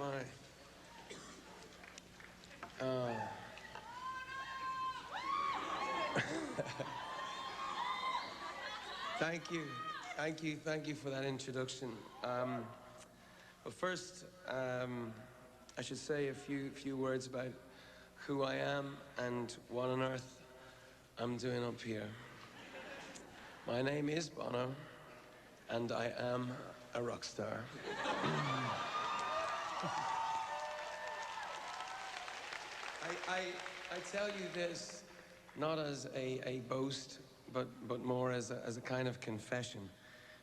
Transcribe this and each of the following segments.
my. Thank you for that introduction. But first, I should say a few words about who I am and what on earth I'm doing up here. My name is Bono, and I am a rock star. I tell you this not as a boast, but more as a kind of confession,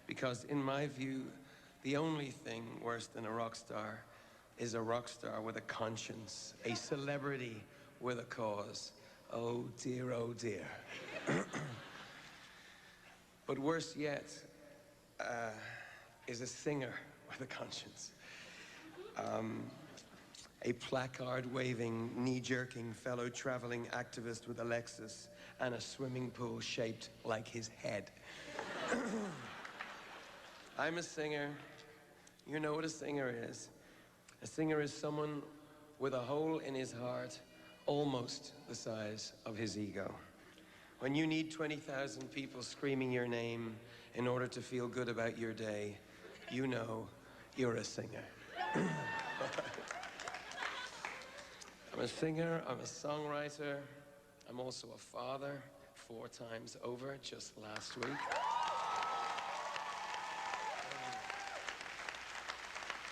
because in my view, the only thing worse than a rock star is a rock star with a conscience, a celebrity with a cause. Oh dear, oh dear. But worse yet is a singer with a conscience. A placard-waving, knee-jerking fellow traveling activist with a Lexus and a swimming pool shaped like his head. I'm a singer. You know what a singer is. A singer is someone with a hole in his heart almost the size of his ego. When you need 20,000 people screaming your name in order to feel good about your day, you know you're a singer. I'm a singer, I'm a songwriter, I'm also a father 4 times over, just last week.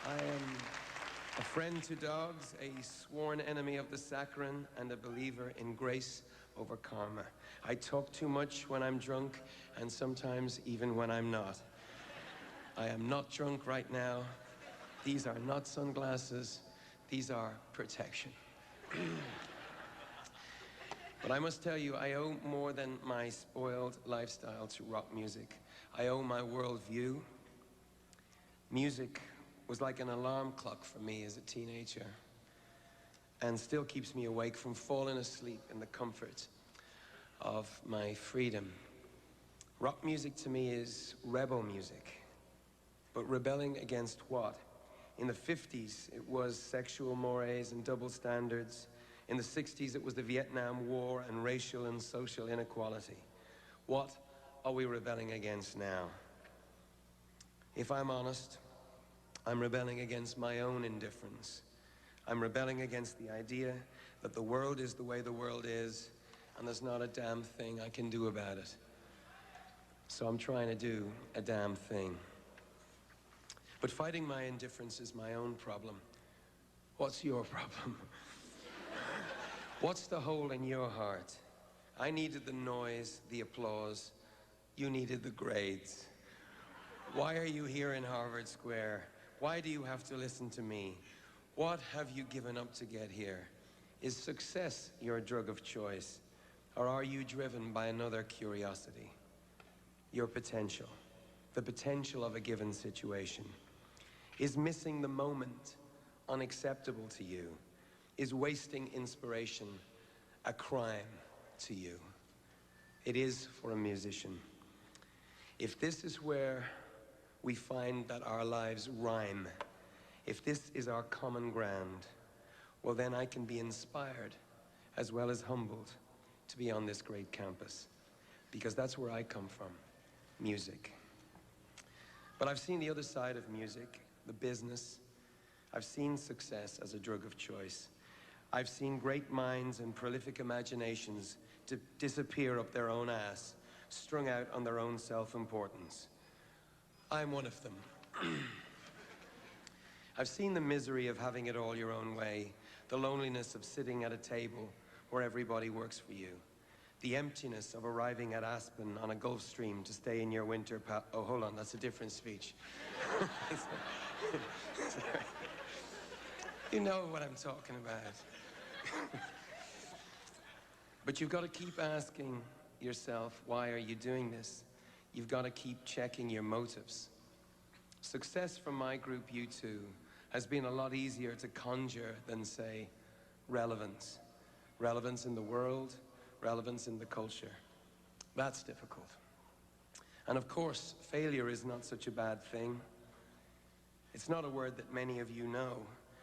I am a friend to dogs, a sworn enemy of the saccharine, and a believer in grace over karma. I talk too much when I'm drunk, and sometimes even when I'm not. I am not drunk right now. These are not sunglasses, these are protection. But I must tell you, I owe more than my spoiled lifestyle to rock music. I owe my worldview. Music was like an alarm clock for me as a teenager, and still keeps me awake from falling asleep in the comfort of my freedom. Rock music to me is rebel music, but rebelling against what? In the 50s, it was sexual mores and double standards. In the 60s, it was the Vietnam War and racial and social inequality. What are we rebelling against now? If I'm honest, I'm rebelling against my own indifference. I'm rebelling against the idea that the world is the way the world is, and there's not a damn thing I can do about it. So I'm trying to do a damn thing. But fighting my indifference is my own problem. What's your problem? What's the hole in your heart? I needed the noise, the applause. You needed the grades. Why are you here in Harvard Square? Why do you have to listen to me? What have you given up to get here? Is success your drug of choice? Or are you driven by another curiosity? Your potential, the potential of a given situation. Is missing the moment unacceptable to you? Is wasting inspiration a crime to you? It is for a musician. If this is where we find that our lives rhyme, if this is our common ground, well then I can be inspired as well as humbled to be on this great campus, because that's where I come from, music. But I've seen the other side of music, the business. I've seen success as a drug of choice. I've seen great minds and prolific imaginations to disappear up their own ass, strung out on their own self-importance. I'm one of them. I've seen the misery of having it all your own way, the loneliness of sitting at a table where everybody works for you, the emptiness of arriving at Aspen on a Gulf Stream to stay in your winter oh, hold on, that's a different speech. Sorry. You know what I'm talking about. But you've got to keep asking yourself, why are you doing this? You've got to keep checking your motives. Success from my group, U2, has been a lot easier to conjure than, say, relevance. Relevance in the world, relevance in the culture. That's difficult. And of course, failure is not such a bad thing. It's not a word that many of you know,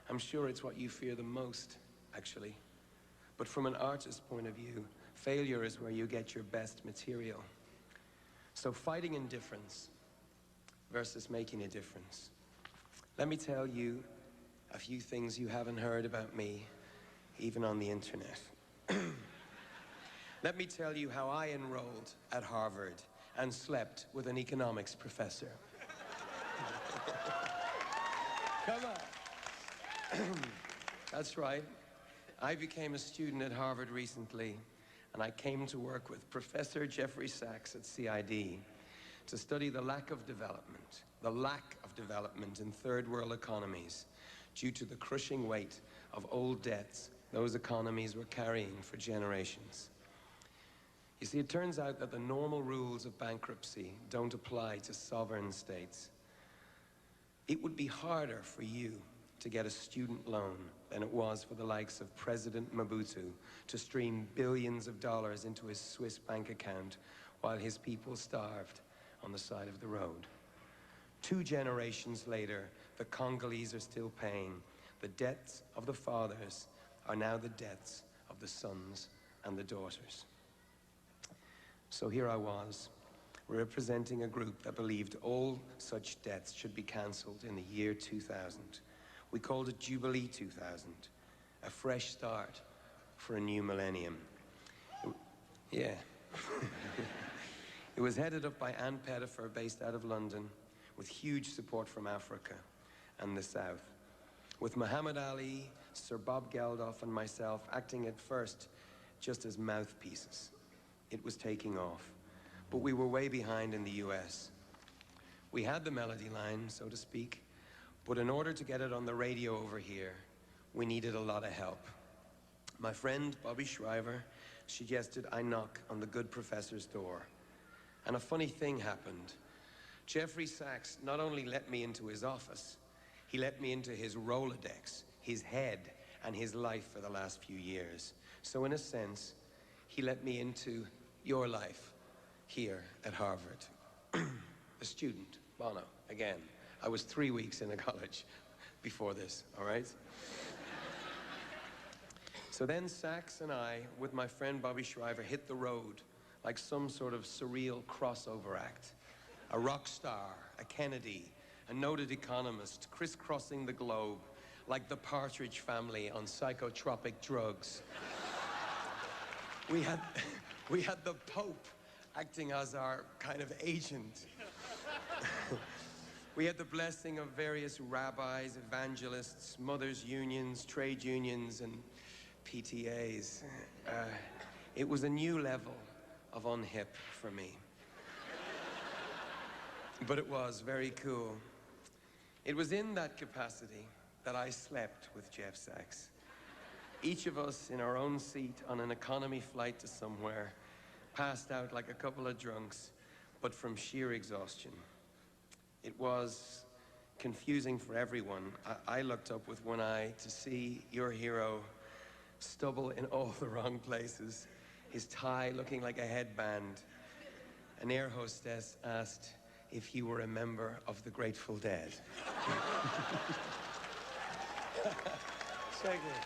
I'm sure it's what you fear the most, actually. But from an artist's point of view, failure is where you get your best material. So fighting indifference versus making a difference. Let me tell you a few things you haven't heard about me, even on the internet. Let me tell you how I enrolled at Harvard and slept with an economics professor. Come on. That's right. I became a student at Harvard recently, and I came to work with Professor Jeffrey Sachs at CID to study the lack of development in third world economies due to the crushing weight of old debts those economies were carrying for generations. You see, it turns out that the normal rules of bankruptcy don't apply to sovereign states. It would be harder for you to get a student loan than it was for the likes of President Mobutu to stream billions of dollars into his Swiss bank account while his people starved on the side of the road. 2 generations later, the Congolese are still paying. The debts of the fathers are now the debts of the sons and the daughters. So here I was, representing a group that believed all such debts should be cancelled in the year 2000. We called it Jubilee 2000, a fresh start for a new millennium. Yeah. It was headed up by Anne Pettifer, based out of London, with huge support from Africa and the South. With Muhammad Ali, Sir Bob Geldof, and myself acting at first just as mouthpieces. It was taking off, but we were way behind in the US. We had the melody line, so to speak, but in order to get it on the radio over here, we needed a lot of help. My friend, Bobby Shriver, suggested I knock on the good professor's door. And a funny thing happened. Jeffrey Sachs not only let me into his office, he let me into his Rolodex, his head, and his life for the last few years. So in a sense, he let me into your life here at Harvard. A student, Bono, again. I was 3 weeks in a college before this, all right? So then Sachs and I, with my friend Bobby Shriver, hit the road like some sort of surreal crossover act. A rock star, a Kennedy, a noted economist, crisscrossing the globe like the Partridge Family on psychotropic drugs. We had the Pope acting as our kind of agent. We had the blessing of various rabbis, evangelists, mothers' unions, trade unions, and PTAs. It was a new level of unhip for me. But it was very cool. It was in that capacity that I slept with Jeff Sachs. Each of us in our own seat on an economy flight to somewhere, passed out like a couple of drunks, but from sheer exhaustion. It was confusing for everyone. I looked up with one eye to see your hero stubble in all the wrong places, his tie looking like a headband. An air hostess asked if he were a member of the Grateful Dead. Check it.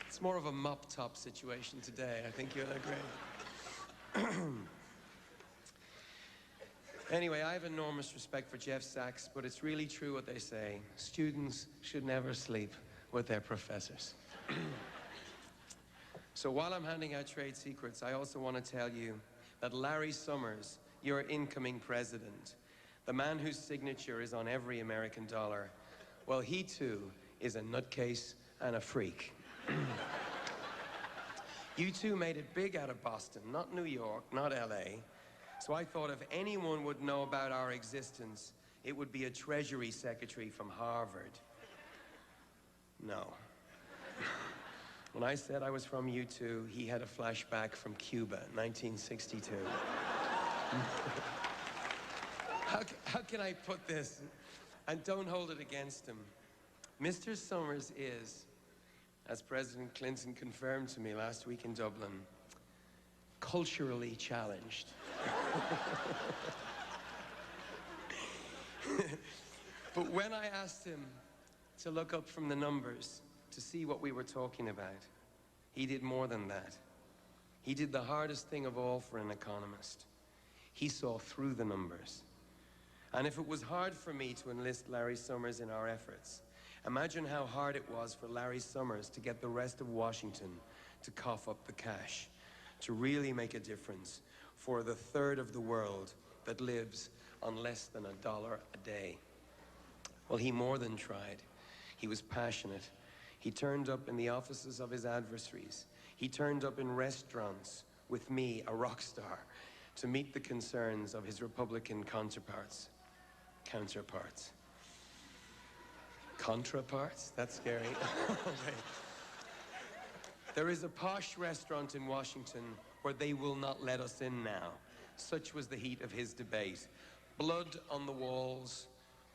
It's more of a mop-top situation today. I think you'll agree. Anyway, I have enormous respect for Jeff Sachs, but it's really true what they say. Students should never sleep with their professors. So while I'm handing out trade secrets, I also want to tell you that Larry Summers, your incoming president, the man whose signature is on every American dollar, well, he too is a nutcase and a freak. You two made it big out of Boston, not New York, not LA. So I thought if anyone would know about our existence, it would be a Treasury Secretary from Harvard. No. When I said I was from U2, he had a flashback from Cuba, 1962. How can I put this? And don't hold it against him. Mr. Summers is, as President Clinton confirmed to me last week in Dublin, culturally challenged. But when I asked him to look up from the numbers to see what we were talking about. He did more than that. He did the hardest thing of all for an economist. He saw through the numbers. And if it was hard for me to enlist Larry Summers in our efforts, imagine how hard it was for Larry Summers to get the rest of Washington to cough up the cash, to really make a difference for the third of the world that lives on less than $1 a day. Well, he more than tried. He was passionate. He turned up in the offices of his adversaries. He turned up in restaurants with me, a rock star, to meet the concerns of his Republican counterparts. Contraparts? That's scary. There is a posh restaurant in Washington where they will not let us in now. Such was the heat of his debate. Blood on the walls,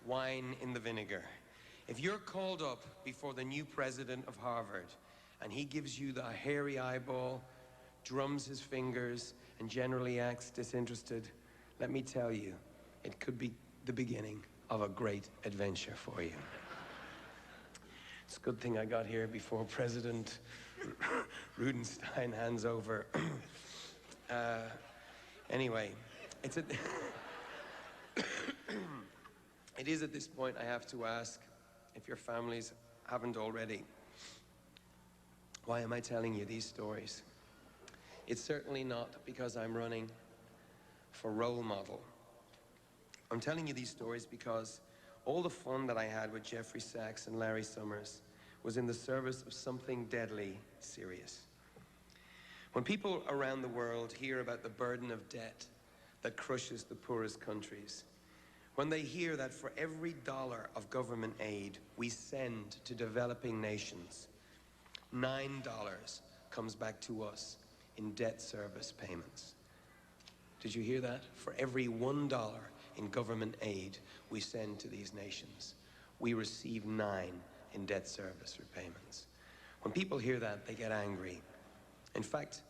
wine in the vinegar. If you're called up before the new president of Harvard and he gives you the hairy eyeball, drums his fingers, and generally acts disinterested, let me tell you, it could be the beginning of a great adventure for you. It's a good thing I got here before President Rudenstein hands over. Anyway, it is at this point I have to ask, if your families haven't already, why am I telling you these stories? It's certainly not because I'm running for role model. I'm telling you these stories because all the fun that I had with Jeffrey Sachs and Larry Summers was in the service of something deadly serious. When people around the world hear about the burden of debt that crushes the poorest countries, when they hear that for every dollar of government aid we send to developing nations, $9 comes back to us in debt service payments. Did you hear that? For every $1 in government aid we send to these nations, we receive 9 in debt service repayments. When people hear that, they get angry. In fact,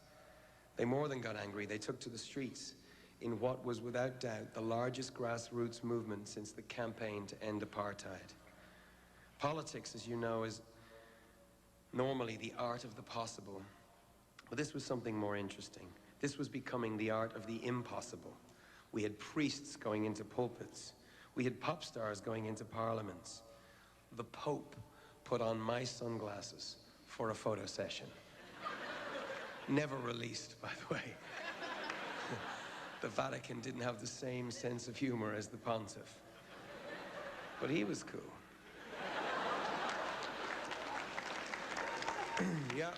they more than got angry. They took to the streets in what was without doubt the largest grassroots movement since the campaign to end apartheid. Politics, as you know, is normally the art of the possible. But this was something more interesting. This was becoming the art of the impossible. We had priests going into pulpits. We had pop stars going into parliaments. The Pope put on my sunglasses for a photo session. Never released, by the way. The Vatican didn't have the same sense of humor as the pontiff. But he was cool. Yeah.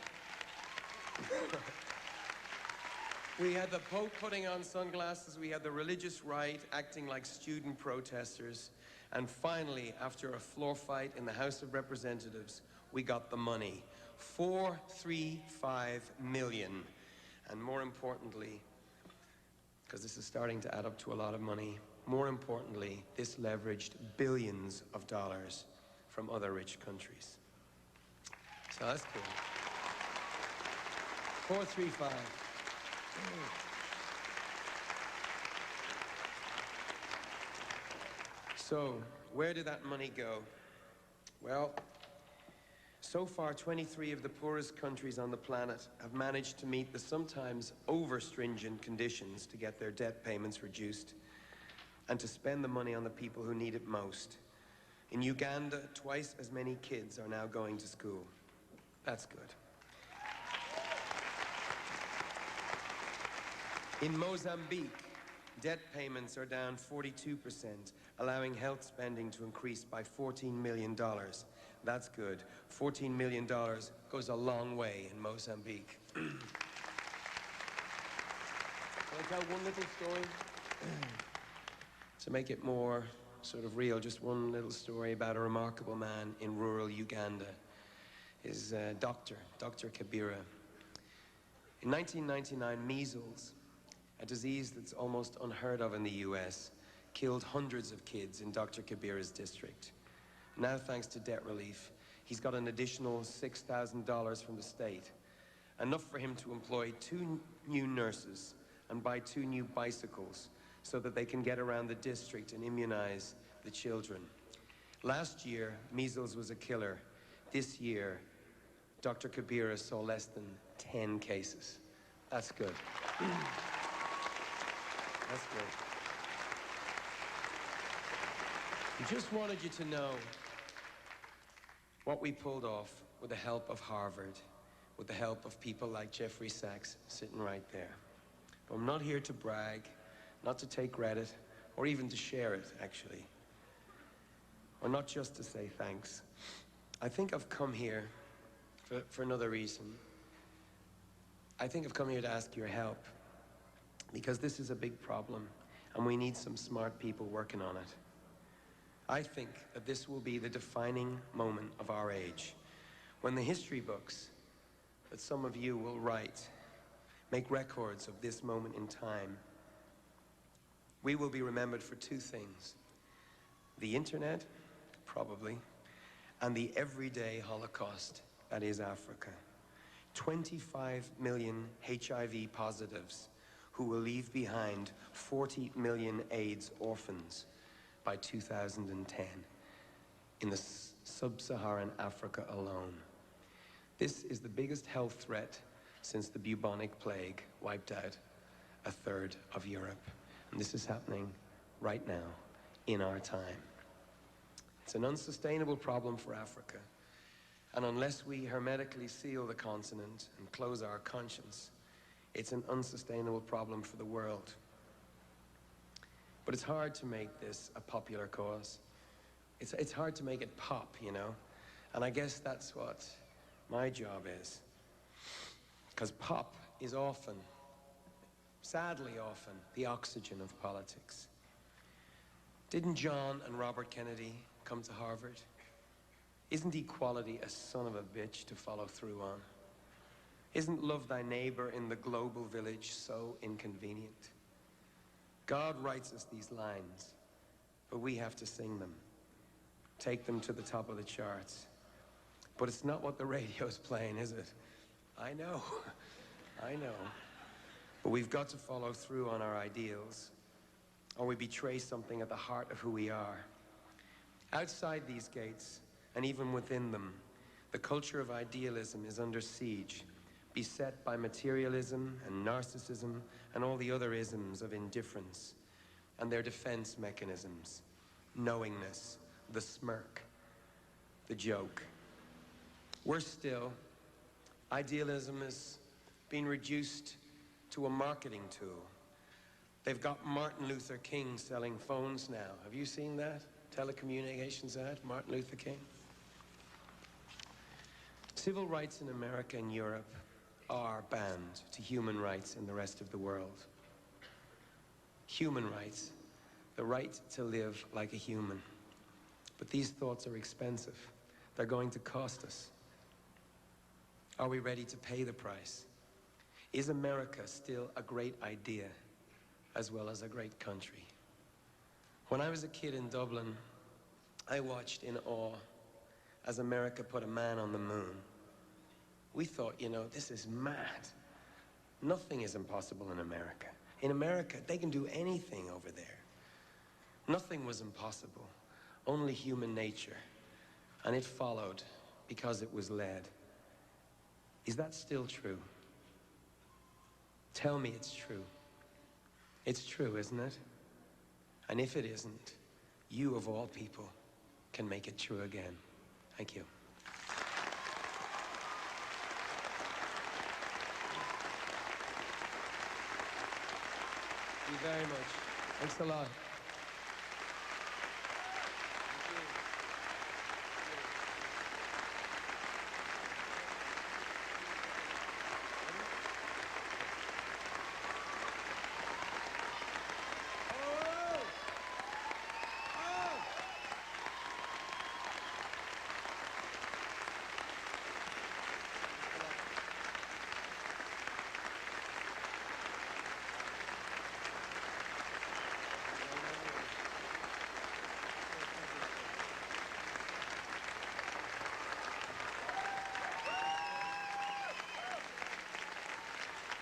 We had the Pope putting on sunglasses, we had the religious right acting like student protesters, and finally, after a floor fight in the House of Representatives, we got the money. $435 million. And more importantly, because this is starting to add up to a lot of money, more importantly, this leveraged billions of dollars from other rich countries. So that's cool. 435. So, where did that money go? Well, so far, 23 of the poorest countries on the planet have managed to meet the sometimes over-stringent conditions to get their debt payments reduced and to spend the money on the people who need it most. In Uganda, twice as many kids are now going to school. That's good. In Mozambique, debt payments are down 42%, allowing health spending to increase by $14 million. That's good. $14 million goes a long way in Mozambique. Can I tell one little story? To make it more sort of real, just one little story about a remarkable man in rural Uganda. His Dr. Kabira. In 1999, measles, a disease that's almost unheard of in the US, killed hundreds of kids in Dr. Kabira's district. Now, thanks to debt relief, he's got an additional $6,000 from the state, enough for him to employ 2 new nurses and buy 2 new bicycles so that they can get around the district and immunize the children. Last year, measles was a killer. This year, Dr. Kabira saw less than 10 cases. That's good. That's good. I just wanted you to know what we pulled off with the help of Harvard, with the help of people like Jeffrey Sachs sitting right there. But I'm not here to brag, not to take credit, or even to share it, actually. Or not just to say thanks. I think I've come here for another reason. I think I've come here to ask your help, because this is a big problem, and we need some smart people working on it. I think that this will be the defining moment of our age, when the history books that some of you will write make records of this moment in time. We will be remembered for two things: the internet, probably, and the everyday Holocaust that is Africa. 25 million HIV positives who will leave behind 40 million AIDS orphans by 2010 in the sub-Saharan Africa alone. This is the biggest health threat since the bubonic plague wiped out a third of Europe. And this is happening right now, in our time. It's an unsustainable problem for Africa. And unless we hermetically seal the continent and close our conscience, it's an unsustainable problem for the world. But it's hard to make this a popular cause. It's hard to make it pop, you know? And I guess that's what my job is. Because pop is often, sadly often, the oxygen of politics. Didn't John and Robert Kennedy come to Harvard? Isn't equality a son of a bitch to follow through on? Isn't love thy neighbor in the global village so inconvenient? God writes us these lines, but we have to sing them, take them to the top of the charts. But it's not what the radio's playing, is it? I know, I know. But we've got to follow through on our ideals, or we betray something at the heart of who we are. Outside these gates, and even within them, the culture of idealism is under siege, beset by materialism and narcissism and all the other isms of indifference and their defense mechanisms: knowingness, the smirk, the joke. Worse still, idealism has been reduced to a marketing tool. They've got Martin Luther King selling phones now. Have you seen that? Telecommunications ad, Martin Luther King. Civil rights in America and Europe are bound to human rights in the rest of the world. Human rights, the right to live like a human. But these thoughts are expensive. They're going to cost us. Are we ready to pay the price? Is America still a great idea as well as a great country? When I was a kid in Dublin, I watched in awe as America put a man on the moon. We thought, you know, this is mad. Nothing is impossible in America. In America, they can do anything over there. Nothing was impossible, only human nature. And it followed because it was led. Is that still true? Tell me it's true. It's true, isn't it? And if it isn't, you of all people can make it true again. Thank you. Thank you very much. Thanks a lot.